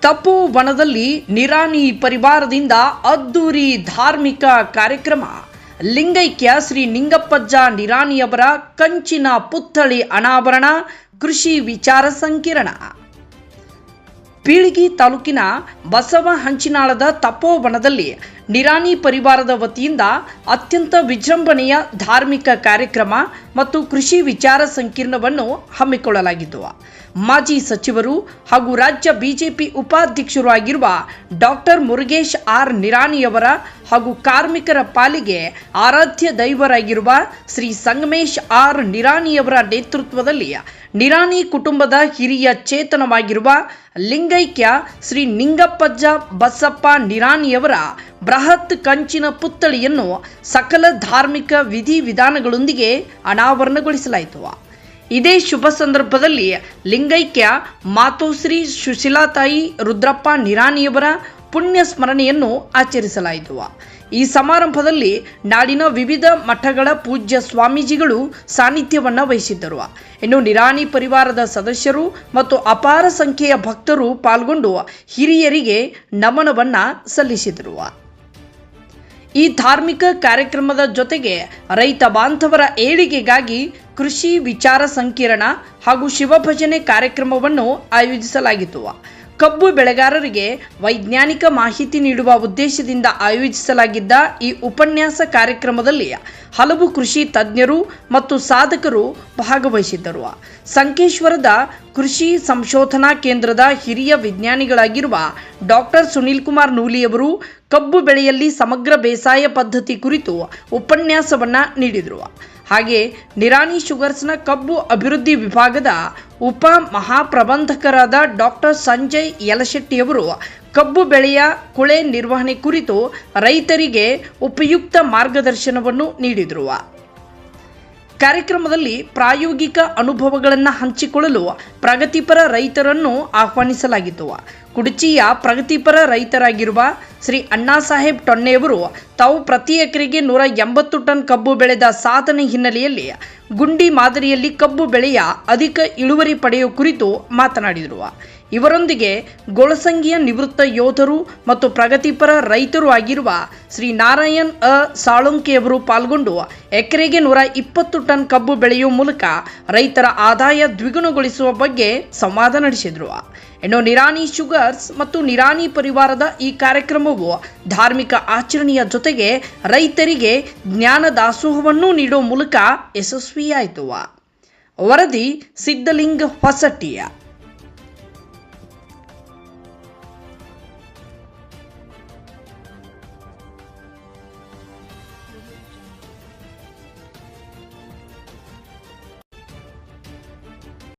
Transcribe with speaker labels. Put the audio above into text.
Speaker 1: ತಪೋವನದಲ್ಲಿ ನಿರಾಣಿ ಪರಿವಾರದಿಂದ ಅದ್ದೂರಿ ಧಾರ್ಮಿಕ ಕಾರ್ಯಕ್ರಮ. ಲಿಂಗೈಕ್ಯ ಶ್ರೀ ನಿಂಗಪ್ಪಜ್ಜ ನಿರಾಣಿಯವರ ಕಂಚಿನ ಪುತ್ಥಳಿ ಅನಾವರಣ, ಕೃಷಿ ವಿಚಾರ ಸಂಕಿರಣ. ಬೀಳಗಿ ತಾಲೂಕಿನ ಬಸವ ಹಂಚಿನಾಳದ ತಪೋವನದಲ್ಲಿ ನಿರಾಣಿ ಪರಿವಾರದ ವತಿಯಿಂದ ಅತ್ಯಂತ ವಿಜೃಂಭಣೆಯ ಧಾರ್ಮಿಕ ಕಾರ್ಯಕ್ರಮ ಮತ್ತು ಕೃಷಿ ವಿಚಾರ ಸಂಕಿರಣವನ್ನು ಹಮ್ಮಿಕೊಳ್ಳಲಾಗಿತ್ತು. ಮಾಜಿ ಸಚಿವರು ಹಾಗೂ ರಾಜ್ಯ ಬಿಜೆಪಿ ಉಪಾಧ್ಯಕ್ಷರು ಆಗಿರುವ ಡಾಕ್ಟರ್ ಮುರುಗೇಶ್ ಆರ್ ನಿರಾಣಿಯವರ ಹಾಗೂ ಕಾರ್ಮಿಕರ ಪಾಲಿಗೆ ಆರಾಧ್ಯ ದೈವರಾಗಿರುವ ಶ್ರೀ ಸಂಗಮೇಶ್ ಆರ್ ನಿರಾಣಿಯವರ ನೇತೃತ್ವದಲ್ಲಿ ನಿರಾಣಿ ಕುಟುಂಬದ ಹಿರಿಯ ಚೇತನವಾಗಿರುವ ಲಿಂಗೈಕ್ಯ ಶ್ರೀ ನಿಂಗಪ್ಪಜ್ಜ ಬಸಪ್ಪ ನಿರಾಣಿಯವರ ಬೃಹತ್ ಕಂಚಿನ ಪುತ್ಥಳಿಯನ್ನು ಸಕಲ ಧಾರ್ಮಿಕ ವಿಧಿವಿಧಾನಗಳೊಂದಿಗೆ ಅನಾವರಣಗೊಳಿಸಲಾಯಿತು. ಇದೇ ಶುಭ ಸಂದರ್ಭದಲ್ಲಿ ಲಿಂಗೈಕ್ಯ ಮಾತೋಶ್ರೀ ಸುಶೀಲಾತಾಯಿ ರುದ್ರಪ್ಪ ನಿರಾಣಿಯವರ ಪುಣ್ಯ ಸ್ಮರಣೆಯನ್ನು ಆಚರಿಸಲಾಯಿತು. ಈ ಸಮಾರಂಭದಲ್ಲಿ ನಾಡಿನ ವಿವಿಧ ಮಠಗಳ ಪೂಜ್ಯ ಸ್ವಾಮೀಜಿಗಳು ಸಾನ್ನಿಧ್ಯವನ್ನು ವಹಿಸಿದ್ದರು. ಇನ್ನು ನಿರಾಣಿ ಪರಿವಾರದ ಸದಸ್ಯರು ಮತ್ತು ಅಪಾರ ಸಂಖ್ಯೆಯ ಭಕ್ತರು ಪಾಲ್ಗೊಂಡು ಹಿರಿಯರಿಗೆ ನಮನವನ್ನ ಸಲ್ಲಿಸಿದರು. ಈ ಧಾರ್ಮಿಕ ಕಾರ್ಯಕ್ರಮದ ಜೊತೆಗೆ ರೈತ ಬಾಂಧವರ ಏಳಿಗೆಗಾಗಿ ಕೃಷಿ ವಿಚಾರ ಸಂಕಿರಣ ಹಾಗೂ ಶಿವಭಜನೆ ಕಾರ್ಯಕ್ರಮವನ್ನು ಆಯೋಜಿಸಲಾಗಿತ್ತು. ಕಬ್ಬು ಬೆಳೆಗಾರರಿಗೆ ವೈಜ್ಞಾನಿಕ ಮಾಹಿತಿ ನೀಡುವ ಉದ್ದೇಶದಿಂದ ಆಯೋಜಿಸಲಾಗಿದ್ದ ಈ ಉಪನ್ಯಾಸ ಕಾರ್ಯಕ್ರಮದಲ್ಲಿ ಹಲವು ಕೃಷಿ ತಜ್ಞರು ಮತ್ತು ಸಾಧಕರು ಭಾಗವಹಿಸಿದ್ದರು. ಸಂಕೇಶ್ವರದ ಕೃಷಿ ಸಂಶೋಧನಾ ಕೇಂದ್ರದ ಹಿರಿಯ ವಿಜ್ಞಾನಿಗಳಾಗಿರುವ ಡಾಕ್ಟರ್ ಸುನೀಲ್ ಕುಮಾರ್ ನೂಲಿಯವರು ಕಬ್ಬು ಬೆಳೆಯಲ್ಲಿ ಸಮಗ್ರ ಬೇಸಾಯ ಪದ್ಧತಿ ಕುರಿತು ಉಪನ್ಯಾಸವನ್ನ ನೀಡಿದರು. ಹಾಗೆ ನಿರಾಣಿ ಶುಗರ್ಸ್ನ ಕಬ್ಬು ಅಭಿವೃದ್ಧಿ ವಿಭಾಗದ ಉಪ ಮಹಾಪ್ರಬಂಧಕರಾದ ಡಾಕ್ಟರ್ ಸಂಜಯ್ ಯಲಶೆಟ್ಟಿಯವರು ಕಬ್ಬು ಬೆಳೆಯ ಕುಳೆ ನಿರ್ವಹಣೆ ಕುರಿತು ರೈತರಿಗೆ ಉಪಯುಕ್ತ ಮಾರ್ಗದರ್ಶನವನ್ನು ನೀಡಿದರು. ಕಾರ್ಯಕ್ರಮದಲ್ಲಿ ಪ್ರಾಯೋಗಿಕ ಅನುಭವಗಳನ್ನು ಹಂಚಿಕೊಳ್ಳಲು ಪ್ರಗತಿಪರ ರೈತರನ್ನು ಆಹ್ವಾನಿಸಲಾಗಿತ್ತು. ಕುಡಚಿಯ ಪ್ರಗತಿಪರ ರೈತರಾಗಿರುವ ಶ್ರೀ ಅಣ್ಣಾಸಾಹೇಬ್ ಟೊನ್ನೆಯವರು ತಾವು ಪ್ರತಿ ಎಕರೆಗೆ 180 ಟನ್ ಕಬ್ಬು ಬೆಳೆದ ಸಾಧನೆ ಹಿನ್ನೆಲೆಯಲ್ಲಿ ಗುಂಡಿ ಮಾದರಿಯಲ್ಲಿ ಕಬ್ಬು ಬೆಳೆಯ ಅಧಿಕ ಇಳುವರಿ ಪಡೆಯುವ ಕುರಿತು ಮಾತನಾಡಿದರು. ಇವರೊಂದಿಗೆ ಗೊಳಸಂಗಿಯ ನಿವೃತ್ತ ಯೋಧರು ಮತ್ತು ಪ್ರಗತಿಪರ ರೈತರು ಆಗಿರುವ ಶ್ರೀ ನಾರಾಯಣ್ ಸಾಳುಂಕೆಯವರು ಪಾಲ್ಗೊಂಡು ಎಕರೆಗೆ 120 ಟನ್ ಕಬ್ಬು ಬೆಳೆಯುವ ಮೂಲಕ ರೈತರ ಆದಾಯ ದ್ವಿಗುಣಗೊಳಿಸುವ ಬಗ್ಗೆ ಸಂವಾದ ನಡೆಸಿದರು. ಇನ್ನು ನಿರಾಣಿ ಶುಗರ್ಸ್ ಮತ್ತು ನಿರಾಣಿ ಪರಿವಾರದ ಈ ಕಾರ್ಯಕ್ರಮವು ಧಾರ್ಮಿಕ ಆಚರಣೆಯ ಜೊತೆಗೆ ರೈತರಿಗೆ ಜ್ಞಾನ ದಾಸೋಹವನ್ನು ನೀಡುವ ಮೂಲಕ ಯಶಸ್ವಿಯಾಯಿತು. ವರದಿ ಸಿದ್ಧಲಿಂಗ ಹೊಸಟಿಯ.